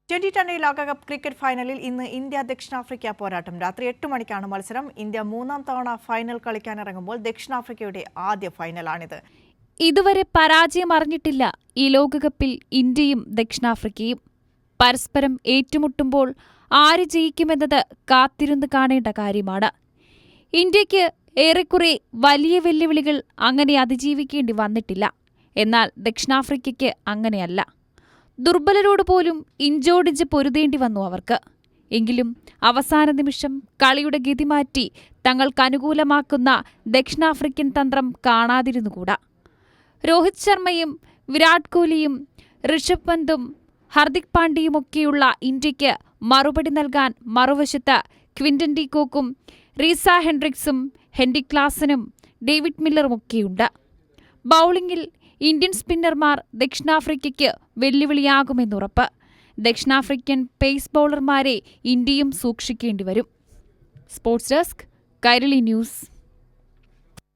2020 ലോകകപ്പ് ക്രിക്കറ്റ് ഫൈനലിൽ ഇന്ന് ഇന്ത്യ ദക്ഷിണാഫ്രിക്ക പോരാട്ടം. രാത്രി 8 മണിക്കാണ് മത്സരം. ഇന്ത്യ മൂന്നാം തവണ ഫൈനൽ കളിക്കാനിറങ്ങുമ്പോൾ ദക്ഷിണാഫ്രിക്കയുടെ ആദ്യ ഫൈനലാണിത്. ഇതുവരെ പരാജയം അറിഞ്ഞിട്ടില്ല ഈ ലോകകപ്പിൽ ഇന്ത്യയും ദക്ഷിണാഫ്രിക്കയും. പരസ്പരം ഏറ്റുമുട്ടുമ്പോൾ ആര് ജയിക്കുമെന്നത് കാത്തിരുന്ന് കാണേണ്ട കാര്യമാണ്. ഇന്ത്യക്ക് ഏറെക്കുറെ വലിയ വെല്ലുവിളികൾ അങ്ങനെ അതിജീവിക്കേണ്ടി വന്നിട്ടില്ല. എന്നാൽ ദക്ഷിണാഫ്രിക്കയ്ക്ക് അങ്ങനെയല്ല. ദുർബലരോട് പോലും ഇഞ്ചോടിഞ്ച് പൊരുതേണ്ടി വന്നു അവർക്ക്. എങ്കിലും അവസാന നിമിഷം കളിയുടെ ഗതി മാറ്റി തങ്ങൾക്ക് അനുകൂലമാക്കുന്ന ദക്ഷിണാഫ്രിക്കൻ തന്ത്രം കാണാതിരുന്നുകൂടാ. രോഹിത് ശർമ്മയും വിരാട് കോഹ്ലിയും ഋഷഭ് പന്തും ഹർദിക് പാണ്ഡ്യയുമൊക്കെയുള്ള ഇന്ത്യയ്ക്ക് മറുപടി നൽകാൻ മറുവശത്ത് ക്വിന്റൻ ഡി കോക്കും റീസ ഹെൻഡ്രിക്സും ഹെൻറി ക്ലാസനും ഡേവിഡ് മില്ലറുമൊക്കെയുണ്ട്. ബൌളിംഗിൽ ഇന്ത്യൻ സ്പിന്നർമാർ ദക്ഷിണാഫ്രിക്കയ്ക്ക് വെല്ലുവിളിയാകുമെന്നുറപ്പ്. ദക്ഷിണാഫ്രിക്കൻ പേസ് ബൌളർമാരെ ഇന്ത്യയും സൂക്ഷിക്കേണ്ടി വരും. Sports desk, Kairali news.